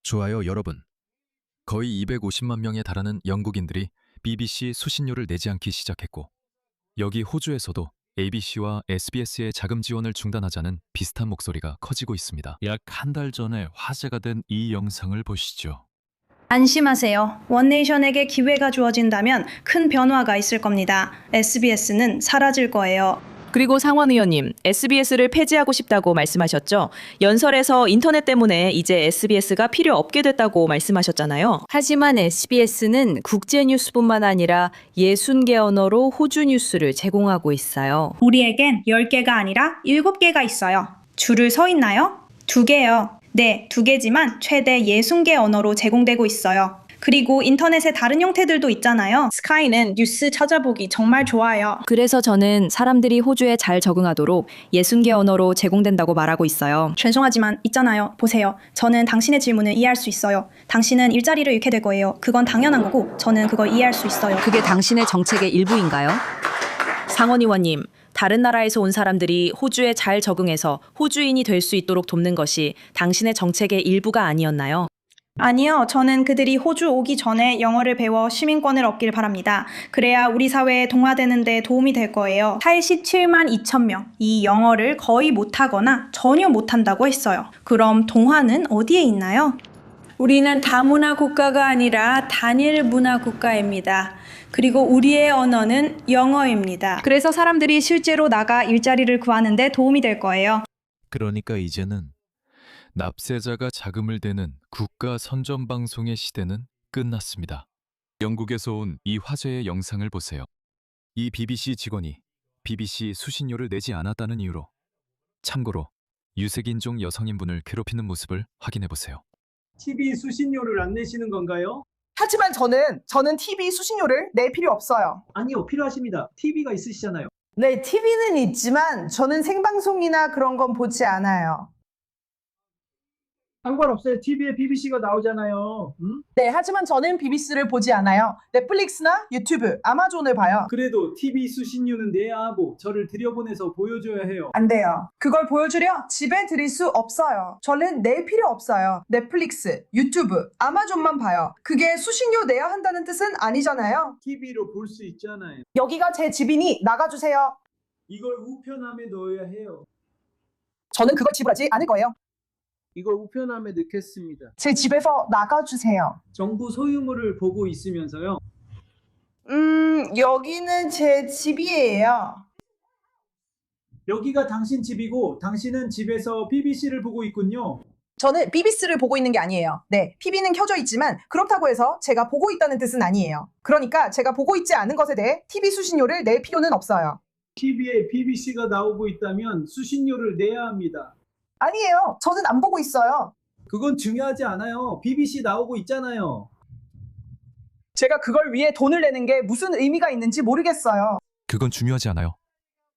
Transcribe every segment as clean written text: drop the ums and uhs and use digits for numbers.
좋아요, 여러분. 거의 250만 명에 달하는 영국인들이 BBC 수신료를 내지 않기 시작했고, 여기 호주에서도 ABC와 SBS의 자금 지원을 중단하자는 비슷한 목소리가 커지고 있습니다. 약 한 달 전에 화제가 된 이 영상을 보시죠. 안심하세요. 원네이션에게 기회가 주어진다면 큰 변화가 있을 겁니다. SBS는 사라질 거예요. 그리고 상원 의원님, SBS를 폐지하고 싶다고 말씀하셨죠? 연설에서 인터넷 때문에 이제 SBS가 필요 없게 됐다고 말씀하셨잖아요. 하지만 SBS는 국제 뉴스뿐만 아니라 60개 언어로 호주 뉴스를 제공하고 있어요. 우리에겐 10개가 아니라 7개가 있어요. 줄을 서 있나요? 2개요. 네, 2개지만 최대 60개 언어로 제공되고 있어요. 그리고 인터넷의 다른 형태들도 있잖아요. 스카이는 뉴스 찾아보기 정말 좋아요. 그래서 저는 사람들이 호주에 잘 적응하도록 60개 언어로 제공된다고 말하고 있어요. 죄송하지만 있잖아요. 보세요. 저는 당신의 질문을 이해할 수 있어요. 당신은 일자리를 잃게 될 거예요. 그건 당연한 거고 저는 그걸 이해할 수 있어요. 그게 당신의 정책의 일부인가요? 상원 의원님, 다른 나라에서 온 사람들이 호주에 잘 적응해서 호주인이 될 수 있도록 돕는 것이 당신의 정책의 일부가 아니었나요? 아니요. 저는 그들이 호주 오기 전에 영어를 배워 시민권을 얻길 바랍니다. 그래야 우리 사회에 동화되는 데 도움이 될 거예요. 87만 2천 명. 이 영어를 거의 못하거나 전혀 못한다고 했어요. 그럼 동화는 어디에 있나요? 우리는 다문화 국가가 아니라 단일 문화 국가입니다. 그리고 우리의 언어는 영어입니다. 그래서 사람들이 실제로 나가 일자리를 구하는 데 도움이 될 거예요. 그러니까 이제는 납세자가 자금을 대는 국가 선전 방송의 시대는 끝났습니다. 영국에서 온 이 화제의 영상을 보세요. 이 BBC 직원이 BBC 수신료를 내지 않았다는 이유로, 참고로 유색인종 여성인분을 괴롭히는 모습을 확인해 보세요. TV 수신료를 안 내시는 건가요? 하지만 저는 TV 수신료를 낼 필요 없어요. 아니요, 필요하십니다. TV가 있으시잖아요. 네, TV는 있지만 저는 생방송이나 그런 건 보지 않아요. 상관없어요. TV에 BBC가 나오잖아요. 응? 네, 하지만 저는 BBC를 보지 않아요. 넷플릭스나 유튜브, 아마존을 봐요. 그래도 TV 수신료는 내야 하고 저를 들여보내서 보여줘야 해요. 안 돼요. 그걸 보여주려 집에 들일 수 없어요. 저는 낼 필요 없어요. 넷플릭스, 유튜브, 아마존만 봐요. 그게 수신료 내야 한다는 뜻은 아니잖아요. TV로 볼 수 있잖아요. 여기가 제 집이니 나가주세요. 이걸 우편함에 넣어야 해요. 저는 그걸 지불하지 않을 거예요. 이걸 우편함에 넣겠습니다. 제 집에서 나가주세요. 정부 소유물을 보고 있으면서요. 여기는 제 집이에요. 여기가 당신 집이고 당신은 집에서 BBC를 보고 있군요. 저는 BBC를 보고 있는 게 아니에요. 네, TV는 켜져 있지만 그렇다고 해서 제가 보고 있다는 뜻은 아니에요. 그러니까 제가 보고 있지 않은 것에 대해 TV 수신료를 낼 필요는 없어요. TV에 BBC가 나오고 있다면 수신료를 내야 합니다. 아니에요. 저는 안 보고 있어요. 그건 중요하지 않아요. BBC 나오고 있잖아요. 제가 그걸 위해 돈을 내는 게 무슨 의미가 있는지 모르겠어요. 그건 중요하지 않아요.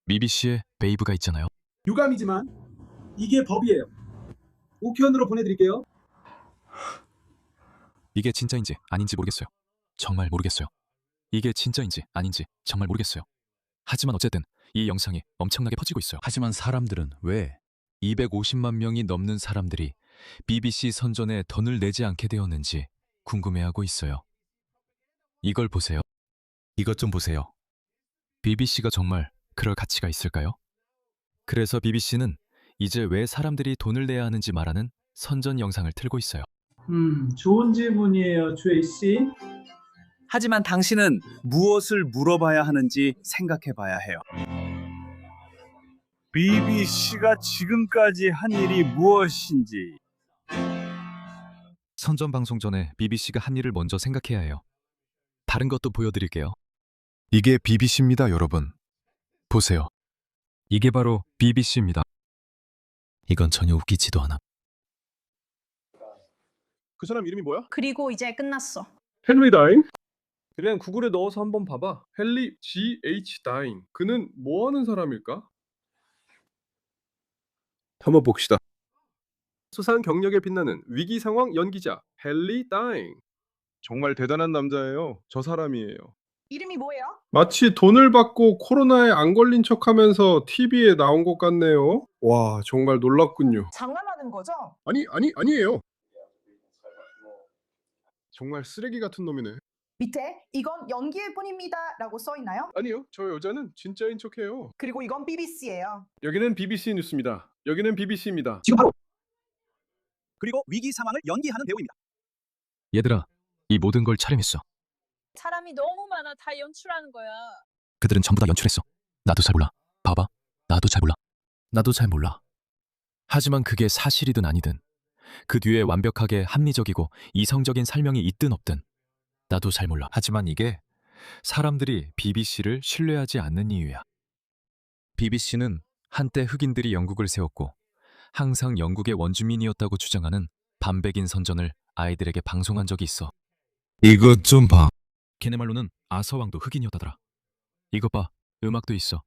BBC에 베이브가 있잖아요. 유감이지만 이게 법이에요. 우편으로 보내드릴게요. 이게 진짜인지 아닌지 모르겠어요. 정말 모르겠어요. 이게 진짜인지 아닌지 정말 모르겠어요. 하지만 어쨌든 이 영상이 엄청나게 퍼지고 있어요. 하지만 사람들은 왜 250만 명이 넘는 사람들이 BBC 선전에 돈을 내지 않게 되었는지 궁금해하고 있어요. 이걸 보세요. 이것 좀 보세요. BBC가 정말 그럴 가치가 있을까요? 그래서 BBC는 이제 왜 사람들이 돈을 내야 하는지 말하는 선전 영상을 틀고 있어요. 좋은 질문이에요, 주혜씨. 하지만 당신은 무엇을 물어봐야 하는지 생각해 봐야 해요. BBC가 지금까지 한 일이 무엇인지. 선전 방송 전에 BBC가 한 일을 먼저 생각해야 해요. 다른 것도 보여드릴게요. 이게 BBC입니다, 여러분. 보세요. 이게 바로 BBC입니다. 이건 전혀 웃기지도 않아. 그 사람 이름이 뭐야? 그리고 이제 끝났어. 헨리 다잉? 그냥 구글에 넣어서 한번 봐봐. 헨리 G.H. 다잉. 그는 뭐 하는 사람일까? 한번 봅시다. 수상 경력에 빛나는 위기 상황 연기자 헨리 다잉. 정말 대단한 남자예요. 저 사람이에요. 이름이 뭐예요? 마치 돈을 받고 코로나에 안 걸린 척하면서 TV에 나온 것 같네요. 와, 정말 놀랍군요. 장난하는 거죠? 아니에요. 정말 쓰레기 같은 놈이네. 밑에 이건 연기일 뿐입니다 라고 써 있나요? 아니요, 저 여자는 진짜인 척해요. 그리고 이건 BBC예요. 여기는 BBC 뉴스입니다. 여기는 BBC입니다. 지금 바로. 그리고 위기 상황을 연기하는 배우입니다. 얘들아, 이 모든 걸 촬영했어. 사람이 너무 많아. 다 연출하는 거야. 그들은 전부 다 연출했어. 나도 잘 몰라. 봐봐. 나도 잘 몰라. 나도 잘 몰라. 하지만 그게 사실이든 아니든 그 뒤에 완벽하게 합리적이고 이성적인 설명이 있든 없든 나도 잘 몰라. 하지만 이게 사람들이 BBC를 신뢰하지 않는 이유야. BBC는 한때 흑인들이 영국을 세웠고 항상 영국의 원주민이었다고 주장하는 반백인 선전을 아이들에게 방송한 적이 있어. 이것 좀 봐. 걔네 말로는 아서왕도 흑인이었다더라. 이것 봐. 음악도 있어.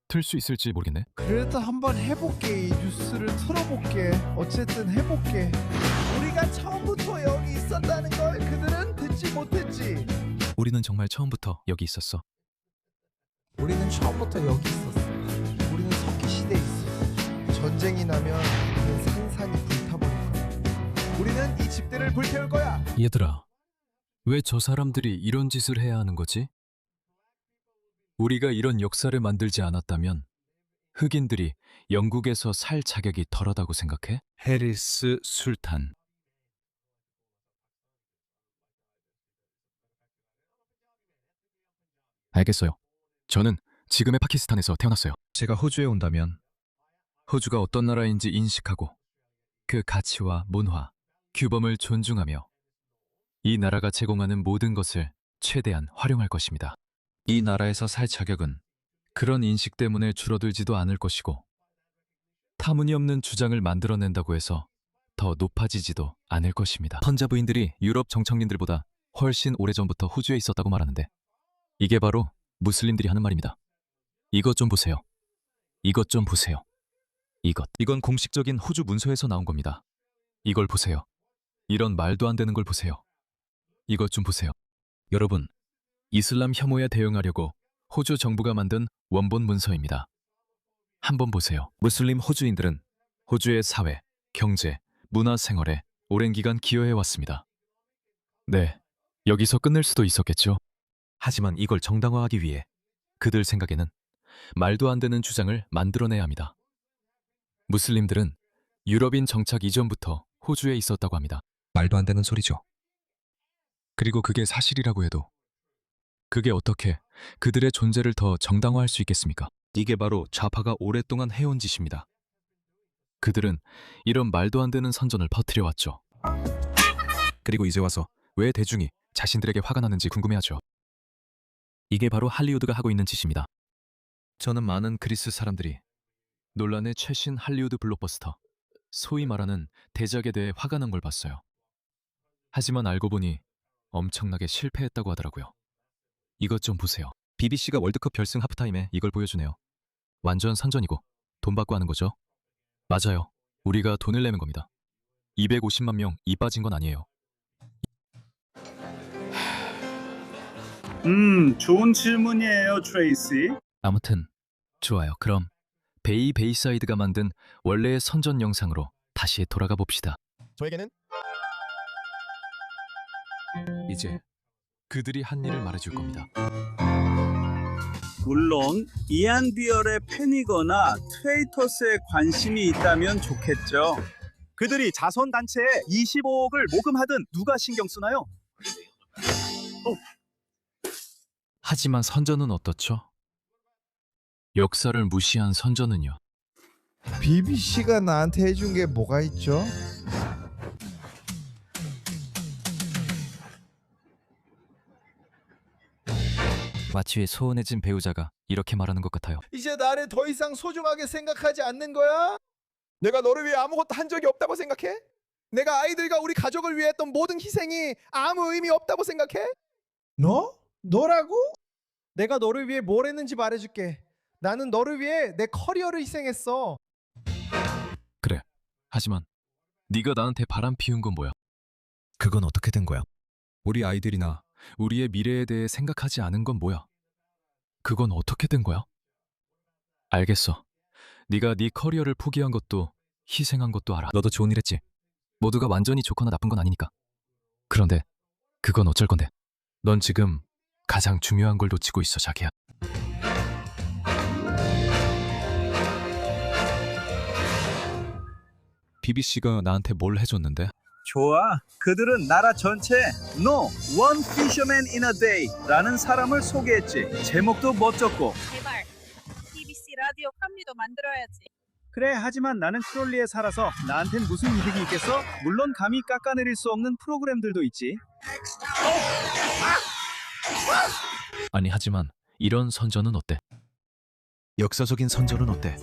틀 수 있을지 모르겠네. 그래도 한번 해볼게. 이 뉴스를 틀어볼게. 어쨌든 해볼게. 우리가 처음부터 여기 있었다는 걸 그들은 듣지 못했지. 우리는 정말 처음부터 여기 있었어. 우리는 처음부터 여기 있었어. 우리는 석기 시대에 있어. 전쟁이 나면 우리는 산산이 불타버릴 거야. 우리는 이 집들을 불태울 거야. 얘들아, 왜 저 사람들이 이런 짓을 해야 하는 거지? 우리가 이런 역사를 만들지 않았다면 흑인들이 영국에서 살 자격이 덜하다고 생각해? 해리스 술탄. 알겠어요. 저는 지금의 파키스탄에서 태어났어요. 제가 호주에 온다면 호주가 어떤 나라인지 인식하고 그 가치와 문화, 규범을 존중하며 이 나라가 제공하는 모든 것을 최대한 활용할 것입니다. 이 나라에서 살 자격은 그런 인식 때문에 줄어들지도 않을 것이고 터무니없는 주장을 만들어낸다고 해서 더 높아지지도 않을 것입니다. 펀자브인들이 유럽 정착민들보다 훨씬 오래전부터 호주에 있었다고 말하는데 이게 바로 무슬림들이 하는 말입니다. 이것 좀 보세요. 이것 좀 보세요. 이건 공식적인 호주 문서에서 나온 겁니다. 이걸 보세요. 이런 말도 안 되는 걸 보세요. 이것 좀 보세요. 여러분, 이슬람 혐오에 대응하려고 호주 정부가 만든 원본 문서입니다. 한번 보세요. 무슬림 호주인들은 호주의 사회, 경제, 문화 생활에 오랜 기간 기여해 왔습니다. 네, 여기서 끝낼 수도 있었겠죠. 하지만 이걸 정당화하기 위해 그들 생각에는 말도 안 되는 주장을 만들어내야 합니다. 무슬림들은 유럽인 정착 이전부터 호주에 있었다고 합니다. 말도 안 되는 소리죠. 그리고 그게 사실이라고 해도 그게 어떻게 그들의 존재를 더 정당화할 수 있겠습니까? 이게 바로 좌파가 오랫동안 해온 짓입니다. 그들은 이런 말도 안 되는 선전을 퍼뜨려왔죠. 그리고 이제 와서 왜 대중이 자신들에게 화가 나는지 궁금해하죠. 이게 바로 할리우드가 하고 있는 짓입니다. 저는 많은 그리스 사람들이 논란의 최신 할리우드 블록버스터, 소위 말하는 대작에 대해 화가 난 걸 봤어요. 하지만 알고 보니 엄청나게 실패했다고 하더라고요. 이것 좀 보세요. BBC가 월드컵 결승 하프타임에 이걸 보여주네요. 완전 선전이고 돈 받고 하는 거죠? 맞아요. 우리가 돈을 내는 겁니다. 250만 명 이 빠진 건 아니에요. 좋은 질문이에요, 트레이시. 아무튼 좋아요. 그럼 베이사이드가 만든 원래의 선전 영상으로 다시 돌아가 봅시다. 저에게는 이제 그들이 한 일을 말해줄 겁니다. 물론 이안 비얼의 팬이거나 트레이터스에 관심이 있다면 좋겠죠. 그들이 자선단체에 25억을 모금하든 누가 신경 쓰나요? 하지만 선전은 어떻죠? 역사를 무시한 선전은요? BBC가 나한테 해준 게 뭐가 있죠? 마치 소원해진 배우자가 이렇게 말하는 것 같아요. 이제 나를 더 이상 소중하게 생각하지 않는 거야? 내가 너를 위해 아무것도 한 적이 없다고 생각해? 내가 아이들과 우리 가족을 위해 했던 모든 희생이 아무 의미 없다고 생각해? 너? 너라고? 내가 너를 위해 뭘 했는지 말해줄게. 나는 너를 위해 내 커리어를 희생했어. 그래. 하지만 네가 나한테 바람 피운 건 뭐야? 그건 어떻게 된 거야? 우리 아이들이나 우리의 미래에 대해 생각하지 않은 건 뭐야? 그건 어떻게 된 거야? 알겠어. 네가 네 커리어를 포기한 것도 희생한 것도 알아. 너도 좋은 일 했지. 모두가 완전히 좋거나 나쁜 건 아니니까. 그런데 그건 어쩔 건데. 넌 지금 가장 중요한 걸 놓치고 있어, 자기야. BBC가 나한테 뭘 해줬는데? 좋아. 그들은 나라 전체에 No One Fisherman in a Day 라는 사람을 소개했지. 제목도 멋졌고. 제발 BBC 라디오 감리도 만들어야지. 그래, 하지만 나는 트롤리에 살아서 나한텐 무슨 이득이 있겠어? 물론 감히 깎아내릴 수 없는 프로그램들도 있지. 아니, 하지만 이런 선전은 어때? 역사적인 선전은 어때?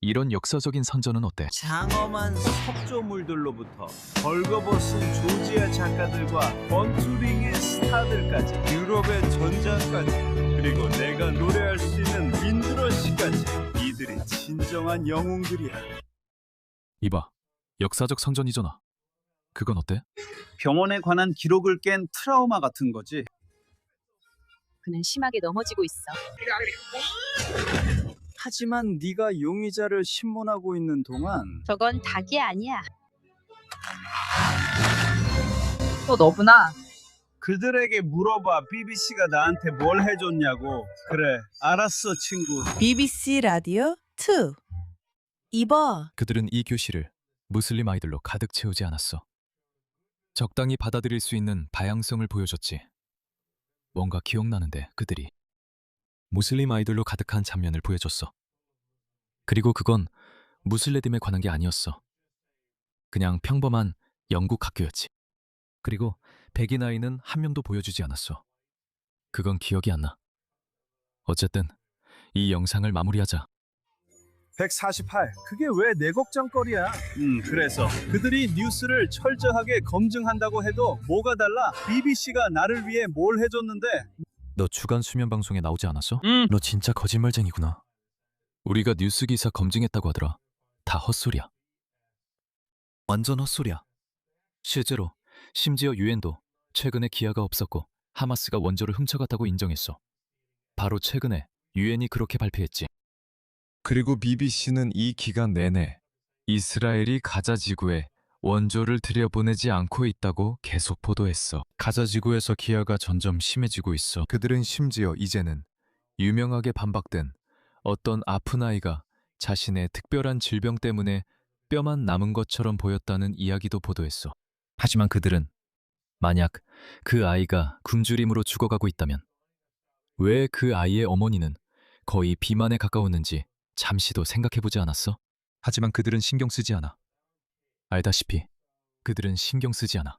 이런 역사적인 선전은 어때? 장엄한 섭조물들로부터 벌거벗은 조지아 작가들과 번투링의 스타들까지, 유럽의 전장까지, 그리고 내가 노래할 수 있는 윈드러시까지, 이들이 진정한 영웅들이야. 이봐, 역사적 선전이잖아. 그건 어때? 병원에 관한 기록을 깬 트라우마 같은 거지. 그는 심하게 넘어지고 있어. 하지만 네가 용의자를 신문하고 있는 동안 저건 닭이 아니야. 또 너구나. 그들에게 물어봐. BBC가 나한테 뭘 해줬냐고. 그래, 알았어 친구. BBC 라디오 2. 이봐. 그들은 이 교실을 무슬림 아이들로 가득 채우지 않았어. 적당히 받아들일 수 있는 다양성을 보여줬지. 뭔가 기억나는데 그들이 무슬림 아이들로 가득한 장면을 보여줬어. 그리고 그건 무슬레딤에 관한 게 아니었어. 그냥 평범한 영국 학교였지. 그리고 백인 아이는 한 명도 보여주지 않았어. 그건 기억이 안 나. 어쨌든 이 영상을 마무리하자. 148. 그게 왜 내 걱정거리야? 그래서 그들이 뉴스를 철저하게 검증한다고 해도 뭐가 달라? BBC가 나를 위해 뭘 해줬는데? 너 주간 수면 방송에 나오지 않았어? 너 진짜 거짓말쟁이구나. 우리가 뉴스 기사 검증했다고 하더라. 다 헛소리야. 완전 헛소리야. 실제로 심지어 유엔도 최근에 기아가 없었고 하마스가 원조를 훔쳐갔다고 인정했어. 바로 최근에 유엔이 그렇게 발표했지. 그리고 BBC는 이 기간 내내 이스라엘이 가자 지구에 원조를 들여보내지 않고 있다고 계속 보도했어. 가자 지구에서 기아가 점점 심해지고 있어. 그들은 심지어 이제는 유명하게 반박된 어떤 아픈 아이가 자신의 특별한 질병 때문에 뼈만 남은 것처럼 보였다는 이야기도 보도했어. 하지만 그들은 만약 그 아이가 굶주림으로 죽어가고 있다면 왜 그 아이의 어머니는 거의 비만에 가까웠는지 잠시도 생각해보지 않았어? 하지만 그들은 신경 쓰지 않아. 알다시피 그들은 신경 쓰지 않아.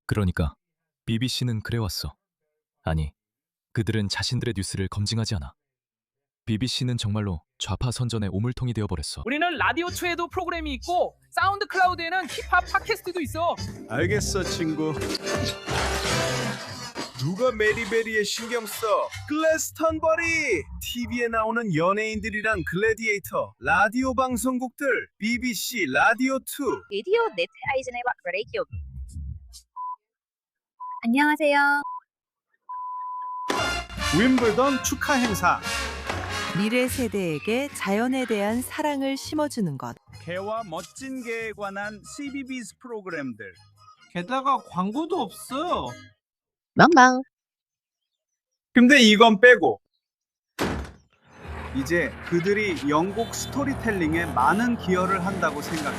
그러니까 BBC는 그래왔어. 아니, 그들은 자신들의 뉴스를 검증하지 않아. BBC는 정말로 좌파 선전의 오물통이 되어버렸어. 우리는 라디오2에도 프로그램이 있고 사운드 클라우드에는 힙합 팟캐스트도 있어. 알겠어 친구. 누가 메리베리에 신경 써? 글래스턴버리! TV에 나오는 연예인들이랑 글래디에이터, 라디오 방송국들, BBC 라디오2. 레디오 네트 아이즈네와 라디오. 안녕하세요. 윈블던 축하 행사. 미래 세대에게 자연에 대한 사랑을 심어주는 것. 개와 멋진 개에 관한 CBBS 프로그램들. 게다가 광고도 없어. 망망. 근데 이건 빼고 이제 그들이 영국 스토리텔링에 많은 기여를 한다고 생각해.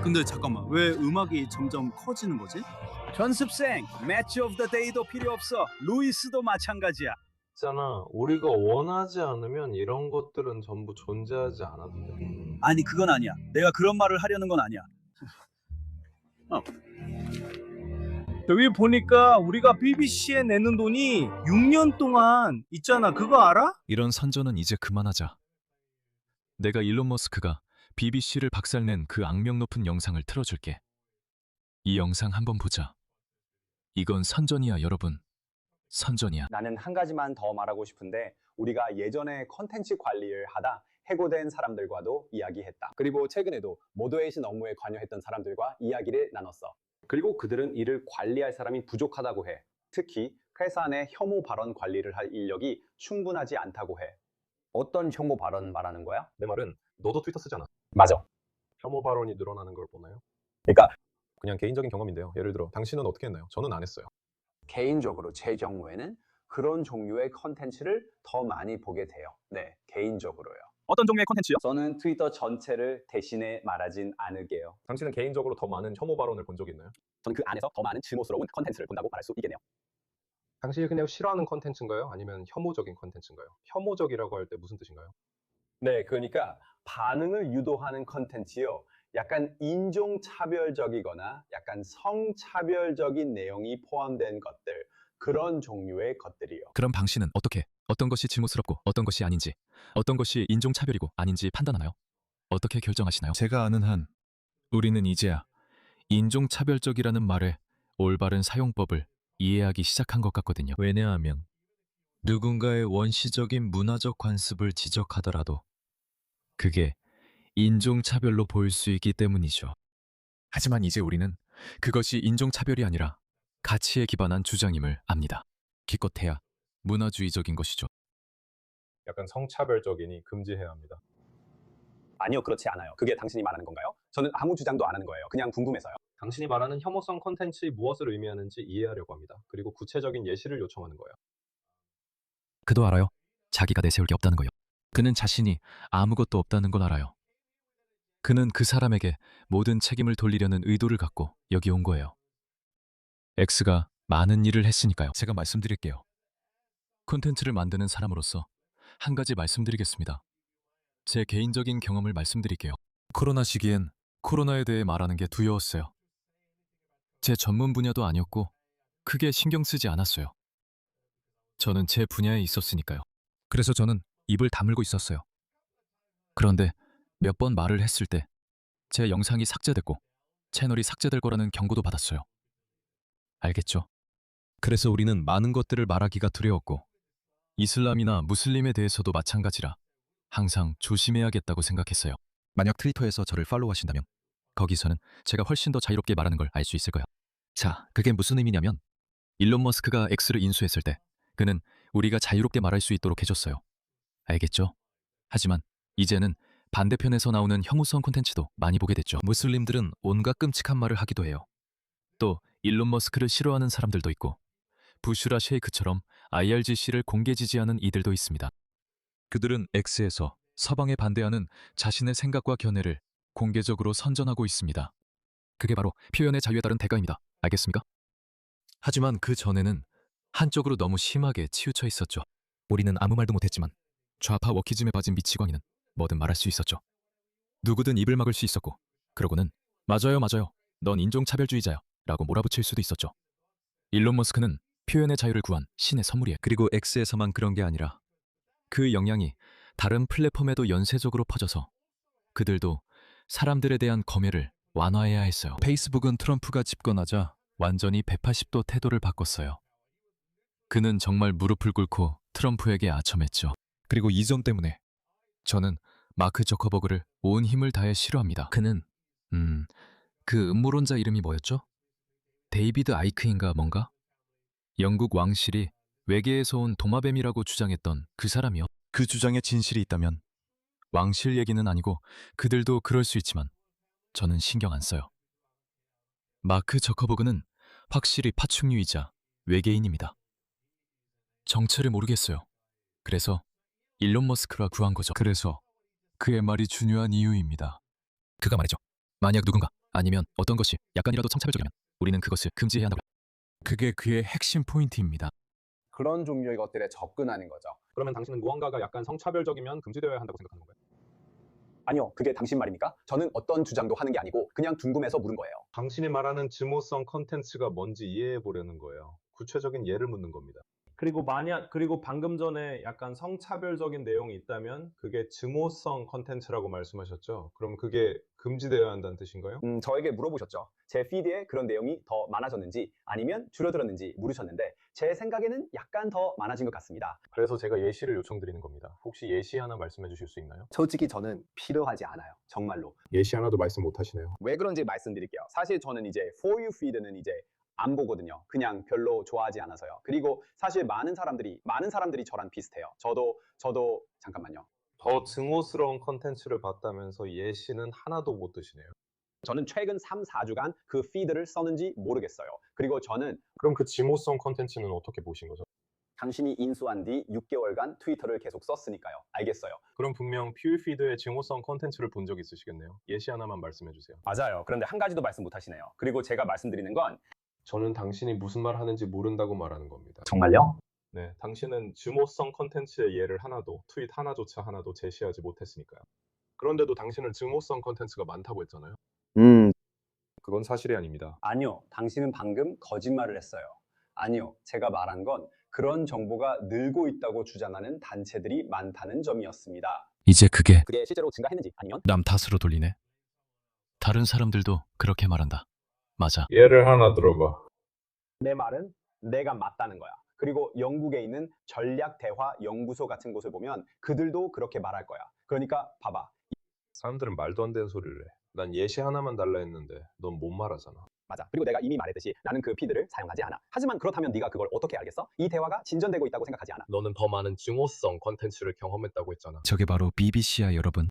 근데 잠깐만, 왜 음악이 점점 커지는 거지? 전습생, 매치 오브 더 데이도 필요 없어. 루이스도 마찬가지야. 있잖아, 우리가 원하지 않으면 이런 것들은 전부 존재하지 않아도 돼. 아니 그건 아니야. 내가 그런 말을 하려는 건 아니야. 여기 보니까 우리가 BBC에 내는 돈이 6년 동안 있잖아. 그거 알아? 이런 선전은 이제 그만하자. 내가 일론 머스크가 BBC를 박살낸 그 악명 높은 영상을 틀어줄게. 이 영상 한번 보자. 이건 선전이야, 여러분. 선전이야. 나는 한 가지만 더 말하고 싶은데, 우리가 예전에 컨텐츠 관리를 하다 해고된 사람들과도 이야기했다. 그리고 최근에도 모더레이션 업무에 관여했던 사람들과 이야기를 나눴어. 그리고 그들은 이를 관리할 사람이 부족하다고 해. 특히 회사 내 혐오 발언 관리를 할 인력이 충분하지 않다고 해. 어떤 혐오 발언 말하는 거야? 내 말은 너도 트위터 쓰잖아. 맞아. 혐오 발언이 늘어나는 걸 보나요? 그러니까 그냥 개인적인 경험인데요. 예를 들어 당신은 어떻게 했나요? 저는 안 했어요. 개인적으로 제 경우에는 그런 종류의 컨텐츠를 더 많이 보게 돼요. 네, 개인적으로요. 어떤 종류의 콘텐츠요? 저는 트위터 전체를 대신에 말하진 않을게요. 당신은 개인적으로 더 많은 혐오 발언을 본 적이 있나요? 저는 그 안에서 더 많은 증오스러운 컨텐츠를 본다고 말할 수 있겠네요. 당신이 그냥 싫어하는 컨텐츠인가요? 아니면 혐오적인 컨텐츠인가요? 혐오적이라고 할 때 무슨 뜻인가요? 네, 그러니까 반응을 유도하는 컨텐츠요. 약간 인종차별적이거나 약간 성차별적인 내용이 포함된 것들, 그런 종류의 것들이요. 그럼 당신은 어떤 것이 증오스럽고 어떤 것이 아닌지, 어떤 것이 인종차별이고 아닌지 판단하나요? 어떻게 결정하시나요? 제가 아는 한 우리는 이제야 인종차별적이라는 말의 올바른 사용법을 이해하기 시작한 것 같거든요. 왜냐하면 누군가의 원시적인 문화적 관습을 지적하더라도 그게 인종차별로 보일 수 있기 때문이죠. 하지만 이제 우리는 그것이 인종차별이 아니라 가치에 기반한 주장임을 압니다. 기껏해야 문화주의적인 것이죠. 약간 성차별적이니 금지해야 합니다. 아니요, 그렇지 않아요. 그게 당신이 말하는 건가요? 저는 아무 주장도 안 하는 거예요. 그냥 궁금해서요. 당신이 말하는 혐오성 콘텐츠이 무엇을 의미하는지 이해하려고 합니다. 그리고 구체적인 예시를 요청하는 거예요. 그도 알아요. 자기가 내세울 게 없다는 거요. 그는 자신이 아무것도 없다는 걸 알아요. 그는 그 사람에게 모든 책임을 돌리려는 의도를 갖고 여기 온 거예요. X가 많은 일을 했으니까요. 제가 말씀드릴게요. 콘텐츠를 만드는 사람으로서 한 가지 말씀드리겠습니다. 제 개인적인 경험을 말씀드릴게요. 코로나 시기엔 코로나에 대해 말하는 게 두려웠어요. 제 전문 분야도 아니었고 크게 신경 쓰지 않았어요. 저는 제 분야에 있었으니까요. 그래서 저는 입을 다물고 있었어요. 그런데 몇 번 말을 했을 때 제 영상이 삭제됐고 채널이 삭제될 거라는 경고도 받았어요. 알겠죠? 그래서 우리는 많은 것들을 말하기가 두려웠고 이슬람이나 무슬림에 대해서도 마찬가지라 항상 조심해야겠다고 생각했어요. 만약 트위터에서 저를 팔로우하신다면 거기서는 제가 훨씬 더 자유롭게 말하는 걸 알 수 있을 거예요. 자, 그게 무슨 의미냐면 일론 머스크가 X를 인수했을 때 그는 우리가 자유롭게 말할 수 있도록 해줬어요. 알겠죠? 하지만 이제는 반대편에서 나오는 혐오성 콘텐츠도 많이 보게 됐죠. 무슬림들은 온갖 끔찍한 말을 하기도 해요. 또 일론 머스크를 싫어하는 사람들도 있고 부슈라 셰이크처럼 IRGC를 공개 지지하는 이들도 있습니다. 그들은 X에서 서방에 반대하는 자신의 생각과 견해를 공개적으로 선전하고 있습니다. 그게 바로 표현의 자유에 따른 대가입니다. 알겠습니까? 하지만 그 전에는 한쪽으로 너무 심하게 치우쳐 있었죠. 우리는 아무 말도 못했지만 좌파 워키즘에 빠진 미치광이는 뭐든 말할 수 있었죠. 누구든 입을 막을 수 있었고 그러고는 맞아요, 넌 인종차별주의자야 라고 몰아붙일 수도 있었죠. 일론 머스크는 표현의 자유를 구한 신의 선물이에요. 그리고 X에서만 그런 게 아니라 그 영향이 다른 플랫폼에도 연쇄적으로 퍼져서 그들도 사람들에 대한 검열을 완화해야 했어요. 페이스북은 트럼프가 집권하자 완전히 180도 태도를 바꿨어요. 그는 정말 무릎을 꿇고 트럼프에게 아첨했죠. 그리고 이 점 때문에 저는 마크 저커버그를 온 힘을 다해 싫어합니다. 그는 그 음모론자 이름이 뭐였죠? 데이비드 아이크인가 뭔가? 영국 왕실이 외계에서 온 도마뱀이라고 주장했던 그 사람이요. 그 주장에 진실이 있다면 왕실 얘기는 아니고 그들도 그럴 수 있지만 저는 신경 안 써요. 마크 저커버그는 확실히 파충류이자 외계인입니다. 정체를 모르겠어요. 그래서 일론 머스크가 구한 거죠. 그래서 그의 말이 중요한 이유입니다. 그가 말했죠. 만약 누군가 아니면 어떤 것이 약간이라도 성차별적이면 우리는 그것을 금지해야 한다고. 그게 그의 핵심 포인트입니다. 그런 종류의 것들에 접근하는 거죠. 그러면 당신은 무언가가 약간 성차별적이면 금지되어야 한다고 생각하는 건가요? 아니요, 그게 당신 말입니까? 저는 어떤 주장도 하는 게 아니고 그냥 궁금해서 물은 거예요. 당신이 말하는 증오성 컨텐츠가 뭔지 이해해 보려는 거예요. 구체적인 예를 묻는 겁니다. 그리고 방금 전에 약간 성차별적인 내용이 있다면 그게 증오성 컨텐츠라고 말씀하셨죠? 그럼 그게 금지되어야 한다는 뜻인가요? 저에게 물어보셨죠. 제 피드에 그런 내용이 더 많아졌는지 아니면 줄어들었는지 물으셨는데 제 생각에는 약간 더 많아진 것 같습니다. 그래서 제가 예시를 요청드리는 겁니다. 혹시 예시 하나 말씀해 주실 수 있나요? 솔직히 저는 필요하지 않아요. 정말로. 예시 하나도 말씀 못 하시네요. 왜 그런지 말씀드릴게요. 사실 저는 이제 For You feed는 이제 안 보거든요. 그냥 별로 좋아하지 않아서요. 그리고 사실 많은 사람들이 저랑 비슷해요. 저도 잠깐만요. 더 증오스러운 컨텐츠를 봤다면서 예시는 하나도 못 드시네요. 저는 최근 3, 4주간 그 피드를 썼는지 모르겠어요. 그리고 저는 그럼 그 지모성 컨텐츠는 어떻게 보신 거죠? 당신이 인수한 뒤 6개월간 트위터를 계속 썼으니까요. 알겠어요. 그럼 분명 퓨어피드의 증오성 컨텐츠를 본 적 있으시겠네요. 예시 하나만 말씀해 주세요. 맞아요. 그런데 한 가지도 말씀 못 하시네요. 그리고 제가 말씀드리는 건 저는 당신이 무슨 말 하는지 모른다고 말하는 겁니다. 정말요? 네, 당신은 증오성 컨텐츠의 예를 하나도, 트윗 하나조차 하나도 제시하지 못했으니까요. 그런데도 당신은 증오성 컨텐츠가 많다고 했잖아요. 그건 사실이 아닙니다. 아니요. 당신은 방금 거짓말을 했어요. 아니요. 제가 말한 건 그런 정보가 늘고 있다고 주장하는 단체들이 많다는 점이었습니다. 이제 그게 실제로 증가했는지 아니면 남 탓으로 돌리네. 다른 사람들도 그렇게 말한다. 맞아. 예를 하나 들어봐. 내 말은 내가 맞다는 거야. 그리고 영국에 있는 전략대화연구소 같은 곳을 보면 그들도 그렇게 말할 거야. 그러니까 봐봐. 사람들은 말도 안 되는 소리를 해. 난 예시 하나만 달라 했는데 넌 못 말하잖아. 맞아. 그리고 내가 이미 말했듯이 나는 그 피드를 사용하지 않아. 하지만 그렇다면 네가 그걸 어떻게 알겠어? 이 대화가 진전되고 있다고 생각하지 않아. 너는 더 많은 증오성 컨텐츠를 경험했다고 했잖아. 저게 바로 BBC야, 여러분.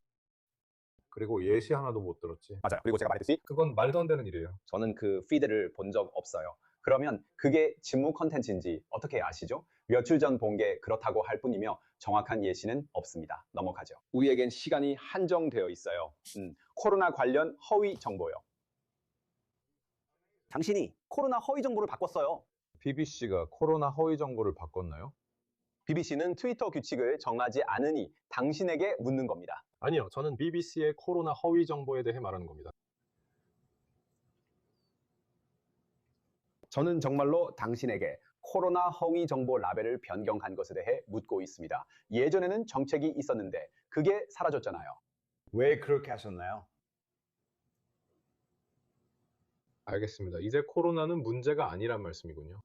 그리고 예시 하나도 못 들었지. 맞아요. 그리고 제가 말했듯이 그건 말도 안 되는 일이에요. 저는 그 피드를 본 적 없어요. 그러면 그게 직무 컨텐츠인지 어떻게 아시죠? 며칠 전 본 게 그렇다고 할 뿐이며 정확한 예시는 없습니다. 넘어가죠. 우리에겐 시간이 한정되어 있어요. 코로나 관련 허위 정보요. 당신이 코로나 허위 정보를 바꿨어요. BBC가 코로나 허위 정보를 바꿨나요? BBC는 트위터 규칙을 정하지 않으니 당신에게 묻는 겁니다. 아니요. 저는 BBC의 코로나 허위 정보에 대해 말하는 겁니다. 저는 정말로 당신에게 코로나 허위 정보 라벨을 변경한 것에 대해 묻고 있습니다. 예전에는 정책이 있었는데 그게 사라졌잖아요. 왜 그렇게 하셨나요? 알겠습니다. 이제 코로나는 문제가 아니란 말씀이군요.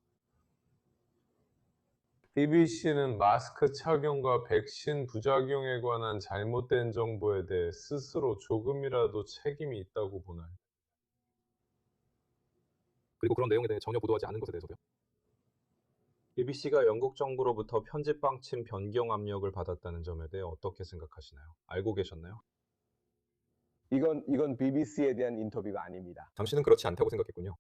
BBC는 마스크 착용과 백신 부작용에 관한 잘못된 정보에 대해 스스로 조금이라도 책임이 있다고 보나요? 그리고 그런 내용에 대해 전혀 보도하지 않은 것에 대해서도요. BBC가 영국 정부로부터 편집 방침 변경 압력을 받았다는 점에 대해 어떻게 생각하시나요? 알고 계셨나요? 이건 BBC에 대한 인터뷰가 아닙니다. 당신은 그렇지 않다고 생각했군요.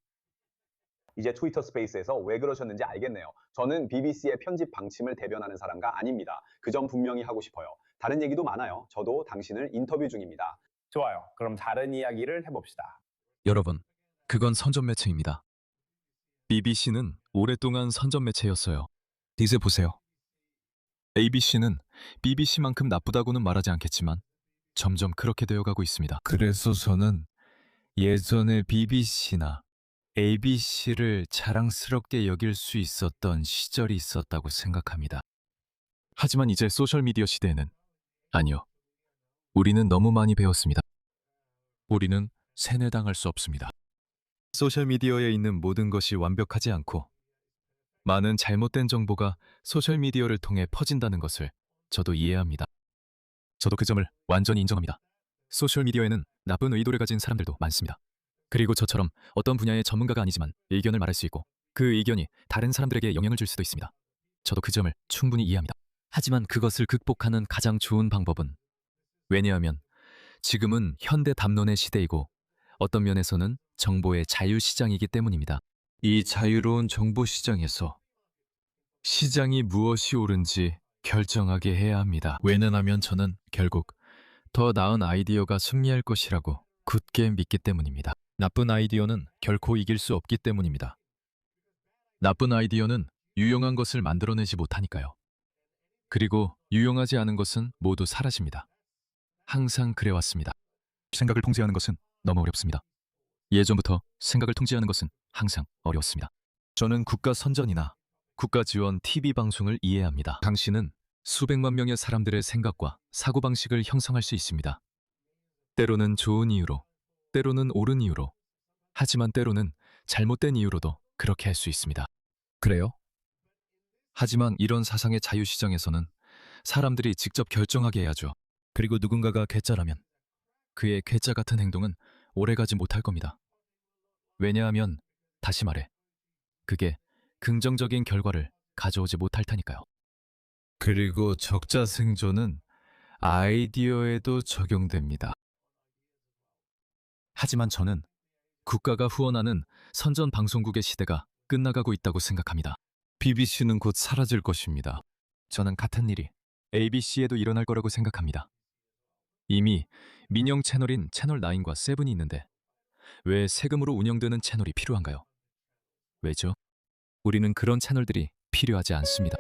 이제 트위터 스페이스에서 왜 그러셨는지 알겠네요. 저는 BBC의 편집 방침을 대변하는 사람가 아닙니다. 그 점 분명히 하고 싶어요. 다른 얘기도 많아요. 저도 당신을 인터뷰 중입니다. 좋아요. 그럼 다른 이야기를 해봅시다. 여러분, 그건 선전 매체입니다. BBC는 오랫동안 선전 매체였어요. 이제 보세요. ABC는 BBC만큼 나쁘다고는 말하지 않겠지만 점점 그렇게 되어가고 있습니다. 그래서 저는 예전에 BBC나 ABC를 자랑스럽게 여길 수 있었던 시절이 있었다고 생각합니다. 하지만 이제 소셜미디어 시대에는 아니요. 우리는 너무 많이 배웠습니다. 우리는 세뇌당할 수 없습니다. 소셜미디어에 있는 모든 것이 완벽하지 않고 많은 잘못된 정보가 소셜미디어를 통해 퍼진다는 것을 저도 이해합니다. 저도 그 점을 완전히 인정합니다. 소셜미디어에는 나쁜 의도를 가진 사람들도 많습니다. 그리고 저처럼 어떤 분야의 전문가가 아니지만 의견을 말할 수 있고 그 의견이 다른 사람들에게 영향을 줄 수도 있습니다. 저도 그 점을 충분히 이해합니다. 하지만 그것을 극복하는 가장 좋은 방법은 왜냐하면 지금은 현대 담론의 시대이고 어떤 면에서는 정보의 자유시장이기 때문입니다. 이 자유로운 정보시장에서 시장이 무엇이 옳은지 결정하게 해야 합니다. 왜냐하면 저는 결국 더 나은 아이디어가 승리할 것이라고 굳게 믿기 때문입니다. 나쁜 아이디어는 결코 이길 수 없기 때문입니다. 나쁜 아이디어는 유용한 것을 만들어내지 못하니까요. 그리고 유용하지 않은 것은 모두 사라집니다. 항상 그래왔습니다. 생각을 통제하는 것은 너무 어렵습니다. 예전부터 생각을 통제하는 것은 항상 어려웠습니다. 저는 국가 선전이나 국가 지원 TV 방송을 이해합니다. 당신은 수백만 명의 사람들의 생각과 사고방식을 형성할 수 있습니다. 때로는 좋은 이유로, 때로는 옳은 이유로, 하지만 때로는 잘못된 이유로도 그렇게 할 수 있습니다. 그래요? 하지만 이런 사상의 자유시장에서는 사람들이 직접 결정하게 해야죠. 그리고 누군가가 괴짜라면 그의 괴짜 같은 행동은 오래가지 못할 겁니다. 왜냐하면 다시 말해 그게 긍정적인 결과를 가져오지 못할 테니까요. 그리고 적자생존은 아이디어에도 적용됩니다. 하지만 저는 국가가 후원하는 선전 방송국의 시대가 끝나가고 있다고 생각합니다. BBC는 곧 사라질 것입니다. 저는 같은 일이 ABC에도 일어날 거라고 생각합니다. 이미 민영 채널인 채널9과 세븐이 있는데 왜 세금으로 운영되는 채널이 필요한가요? 왜죠? 우리는 그런 채널들이 필요하지 않습니다.